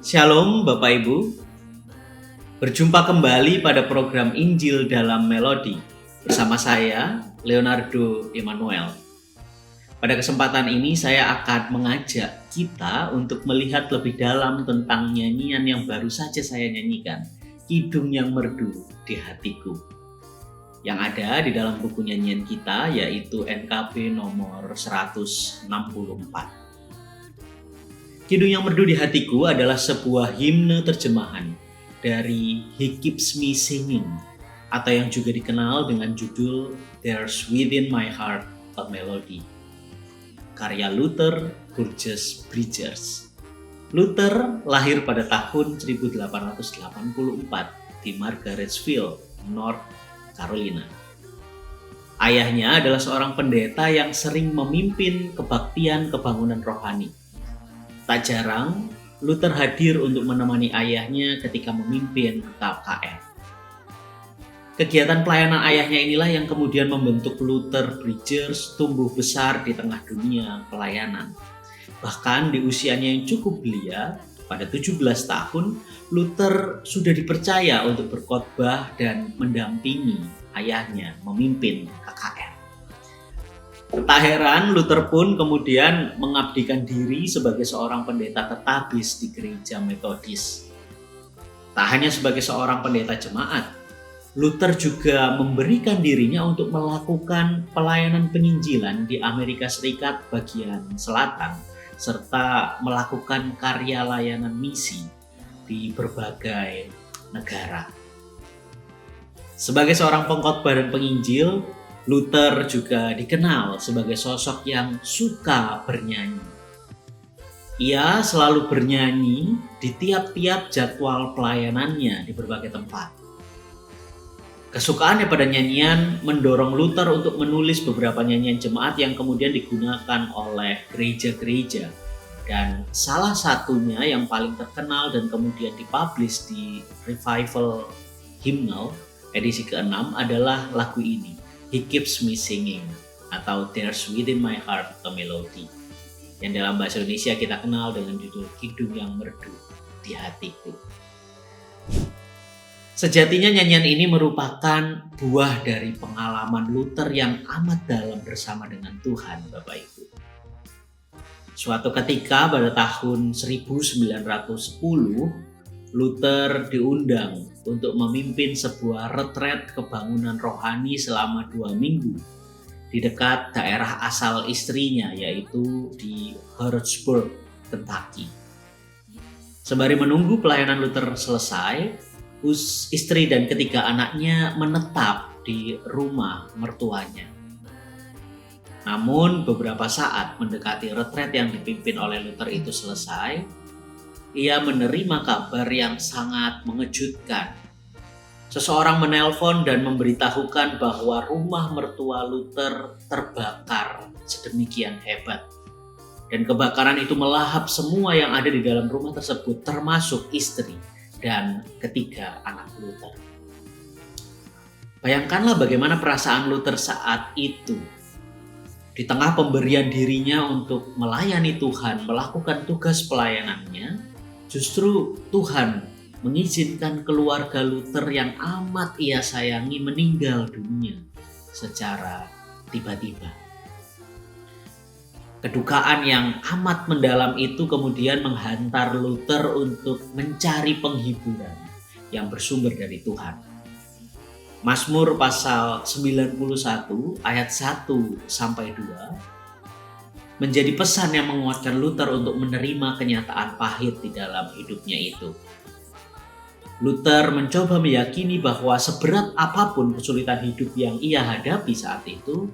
Shalom Bapak Ibu, berjumpa kembali pada program Injil dalam Melodi bersama saya, Leonardo Emmanuel. Pada kesempatan ini saya akan mengajak kita untuk melihat lebih dalam tentang nyanyian yang baru saja saya nyanyikan, Kidung yang Merdu di Hatiku, yang ada di dalam buku nyanyian kita, yaitu NKB nomor 164. Kidung yang Merdu di Hatiku adalah sebuah himne terjemahan dari He Keeps Me Singing, atau yang juga dikenal dengan judul There's Within My Heart a Melody, karya Luther Burgess Bridgers. Luther lahir pada tahun 1884 di Margarettsville, North Carolina. Ayahnya adalah seorang pendeta yang sering memimpin kebaktian kebangunan rohani. Tak jarang, Luther hadir untuk menemani ayahnya ketika memimpin KKR. Kegiatan pelayanan ayahnya inilah yang kemudian membentuk Luther Bridgers tumbuh besar di tengah dunia pelayanan. Bahkan di usianya yang cukup belia, pada 17 tahun, Luther sudah dipercaya untuk berkhotbah dan mendampingi ayahnya memimpin KKR. Tak heran, Luther pun kemudian mengabdikan diri sebagai seorang pendeta tetabis di gereja Metodis. Tak hanya sebagai seorang pendeta jemaat, Luther juga memberikan dirinya untuk melakukan pelayanan penginjilan di Amerika Serikat bagian selatan, serta melakukan karya layanan misi di berbagai negara. Sebagai seorang pengkhotbah dan penginjil, Luther juga dikenal sebagai sosok yang suka bernyanyi. Ia selalu bernyanyi di tiap-tiap jadwal pelayanannya di berbagai tempat. Kesukaannya pada nyanyian mendorong Luther untuk menulis beberapa nyanyian jemaat yang kemudian digunakan oleh gereja-gereja. Dan salah satunya yang paling terkenal dan kemudian dipublish di Revival Hymnal edisi ke-6 adalah lagu ini, He Keeps Me Singing, atau There's Within My Heart a Melody, yang dalam bahasa Indonesia kita kenal dengan judul Kidung yang Merdu di Hatiku. Sejatinya nyanyian ini merupakan buah dari pengalaman Luther yang amat dalam bersama dengan Tuhan, Bapak Ibu. Suatu ketika pada tahun 1910, Luther diundang untuk memimpin sebuah retret kebangunan rohani selama 2 minggu di dekat daerah asal istrinya, yaitu di Harrodsburg, Kentucky. Sembari menunggu pelayanan Luther selesai, istri dan ketiga anaknya menetap di rumah mertuanya. Namun beberapa saat mendekati retret yang dipimpin oleh Luther itu selesai, ia menerima kabar yang sangat mengejutkan. Seseorang menelpon dan memberitahukan bahwa rumah mertua Luther terbakar sedemikian hebat. Dan kebakaran itu melahap semua yang ada di dalam rumah tersebut, termasuk istri dan ketiga anak Luther. Bayangkanlah bagaimana perasaan Luther saat itu. Di tengah pemberian dirinya untuk melayani Tuhan, melakukan tugas pelayanannya, justru Tuhan mengizinkan keluarga Luther yang amat ia sayangi meninggal dunia secara tiba-tiba. Kedukaan yang amat mendalam itu kemudian menghantar Luther untuk mencari penghiburan yang bersumber dari Tuhan. Mazmur pasal 91 ayat 1-2 menjadi pesan yang menguatkan Luther untuk menerima kenyataan pahit di dalam hidupnya itu. Luther mencoba meyakini bahwa seberat apapun kesulitan hidup yang ia hadapi saat itu,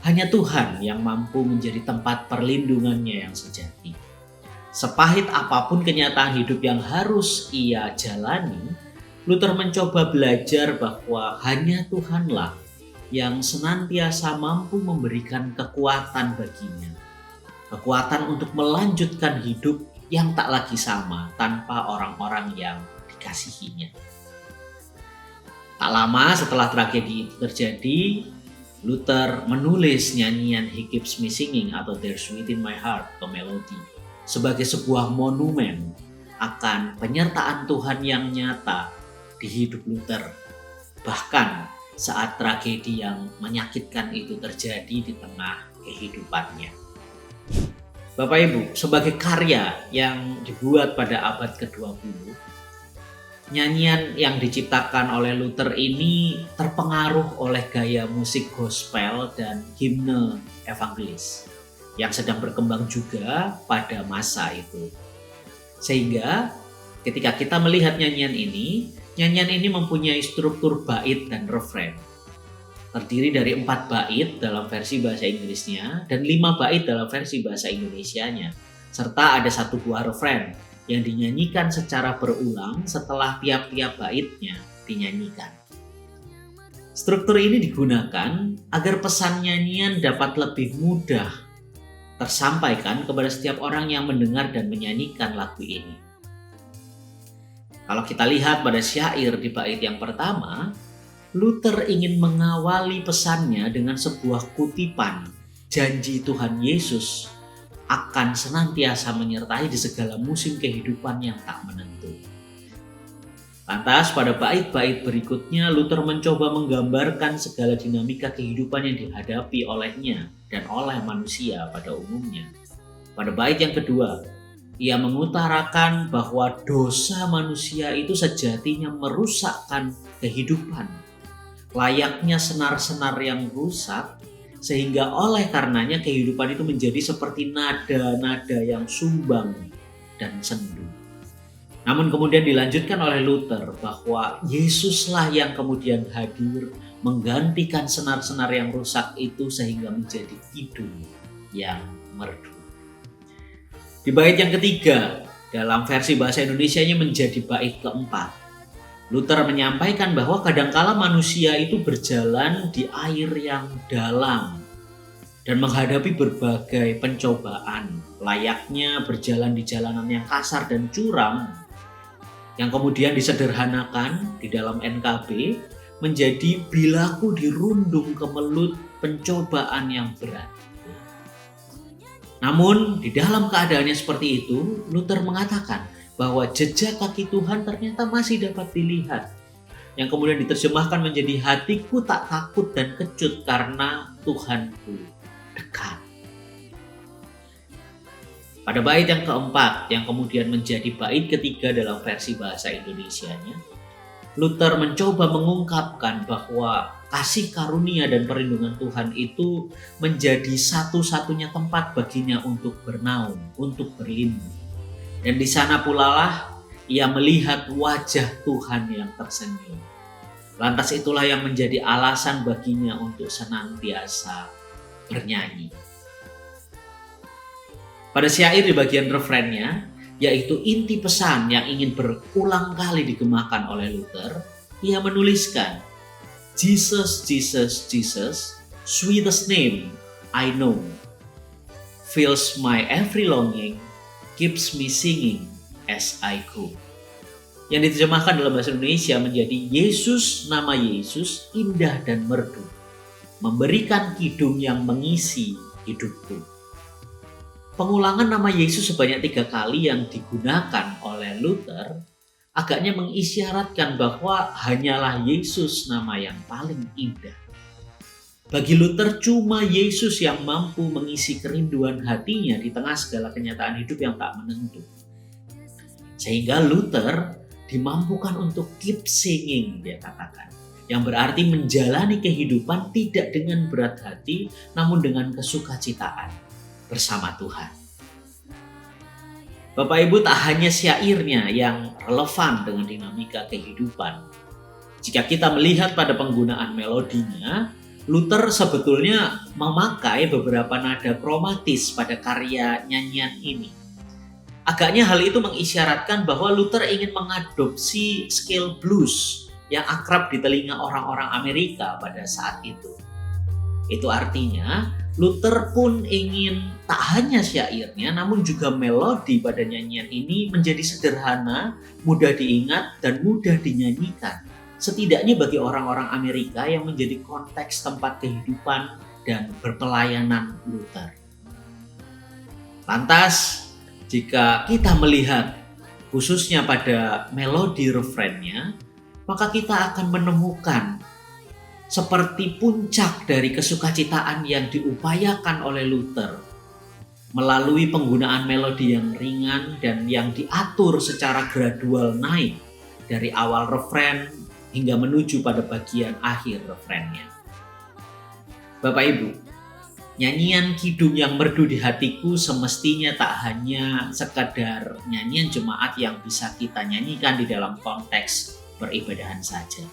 hanya Tuhan yang mampu menjadi tempat perlindungannya yang sejati. Sepahit apapun kenyataan hidup yang harus ia jalani, Luther mencoba belajar bahwa hanya Tuhanlah yang senantiasa mampu memberikan kekuatan baginya. Kekuatan untuk melanjutkan hidup yang tak lagi sama tanpa orang-orang yang dikasihinya. Tak lama setelah tragedi itu terjadi, Luther menulis nyanyian He Keeps Me Singing atau There's Within My Heart a Melody sebagai sebuah monumen akan penyertaan Tuhan yang nyata di hidup Luther. Bahkan saat tragedi yang menyakitkan itu terjadi di tengah kehidupannya. Bapak Ibu, sebagai karya yang dibuat pada abad ke-20, nyanyian yang diciptakan oleh Luther ini terpengaruh oleh gaya musik gospel dan himne evangelis yang sedang berkembang juga pada masa itu. Sehingga ketika kita melihat nyanyian ini mempunyai struktur bait dan refren. Terdiri dari 4 bait dalam versi bahasa Inggrisnya dan 5 bait dalam versi bahasa Indonesianya. Serta ada 1 buah refren yang dinyanyikan secara berulang setelah tiap-tiap baitnya dinyanyikan. Struktur ini digunakan agar pesan nyanyian dapat lebih mudah tersampaikan kepada setiap orang yang mendengar dan menyanyikan lagu ini. Kalau kita lihat pada syair di bait yang pertama, Luther ingin mengawali pesannya dengan sebuah kutipan janji Tuhan Yesus akan senantiasa menyertai di segala musim kehidupan yang tak menentu. Lantas pada bait-bait berikutnya Luther mencoba menggambarkan segala dinamika kehidupan yang dihadapi olehnya dan oleh manusia pada umumnya. Pada bait yang kedua, ia mengutarakan bahwa dosa manusia itu sejatinya merusakkan kehidupan, layaknya senar-senar yang rusak, sehingga oleh karenanya kehidupan itu menjadi seperti nada-nada yang sumbang dan sendu. Namun kemudian dilanjutkan oleh Luther bahwa Yesuslah yang kemudian hadir menggantikan senar-senar yang rusak itu sehingga menjadi kidung yang merdu. Di bait yang ketiga, dalam versi bahasa Indonesianya menjadi bait keempat, Luther menyampaikan bahwa kadangkala manusia itu berjalan di air yang dalam dan menghadapi berbagai pencobaan, layaknya berjalan di jalanan yang kasar dan curam, yang kemudian disederhanakan di dalam NKB menjadi bilaku dirundung kemelut pencobaan yang berat. Namun di dalam keadaannya seperti itu, Luther mengatakan bahwa jejak kaki Tuhan ternyata masih dapat dilihat, yang kemudian diterjemahkan menjadi hatiku tak takut dan kecut karena Tuhanku dekat. Pada bait yang keempat, yang kemudian menjadi bait ketiga dalam versi bahasa Indonesianya, Luther mencoba mengungkapkan bahwa kasih karunia dan perlindungan Tuhan itu menjadi satu-satunya tempat baginya untuk bernaung, untuk berlindung. Dan di sana pula lah ia melihat wajah Tuhan yang tersenyum. Lantas itulah yang menjadi alasan baginya untuk senantiasa bernyanyi. Pada syair di bagian refrennya, yaitu inti pesan yang ingin berulang kali digemakan oleh Luther, ia menuliskan, Jesus, Jesus, Jesus, sweetest name I know, fills my every longing, keeps me singing as I go. Yang diterjemahkan dalam bahasa Indonesia menjadi Yesus, nama Yesus indah dan merdu, memberikan kidung yang mengisi hidupku. Pengulangan nama Yesus sebanyak 3 kali yang digunakan oleh Luther agaknya mengisyaratkan bahwa hanyalah Yesus nama yang paling indah. Bagi Luther cuma Yesus yang mampu mengisi kerinduan hatinya di tengah segala kenyataan hidup yang tak menentu. Sehingga Luther dimampukan untuk keep singing, dia katakan. Yang berarti menjalani kehidupan tidak dengan berat hati, namun dengan kesukacitaan bersama Tuhan. Bapak Ibu, tak hanya syairnya yang relevan dengan dinamika kehidupan. Jika kita melihat pada penggunaan melodinya, Luther sebetulnya memakai beberapa nada kromatis pada karya nyanyian ini. Agaknya hal itu mengisyaratkan bahwa Luther ingin mengadopsi scale blues yang akrab di telinga orang-orang Amerika pada saat itu. Itu artinya Luther pun ingin tak hanya syairnya namun juga melodi pada nyanyian ini menjadi sederhana, mudah diingat dan mudah dinyanyikan. Setidaknya bagi orang-orang Amerika yang menjadi konteks tempat kehidupan dan berpelayanan Luther. Lantas, jika kita melihat khususnya pada melodi refrennya, maka kita akan menemukan seperti puncak dari kesukacitaan yang diupayakan oleh Luther melalui penggunaan melodi yang ringan dan yang diatur secara gradual naik dari awal refren hingga menuju pada bagian akhir refrennya. Bapak Ibu, nyanyian kidung yang merdu di hatiku semestinya tak hanya sekadar nyanyian jemaat yang bisa kita nyanyikan di dalam konteks peribadahan saja.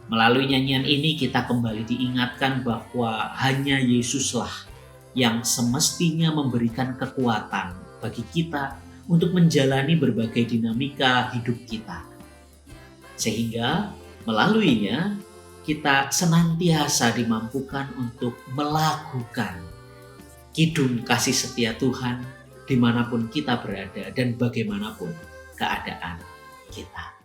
Melalui nyanyian ini kita kembali diingatkan bahwa hanya Yesuslah yang semestinya memberikan kekuatan bagi kita untuk menjalani berbagai dinamika hidup kita. Sehingga melaluinya kita senantiasa dimampukan untuk melakukan kidung kasih setia Tuhan dimanapun kita berada dan bagaimanapun keadaan kita.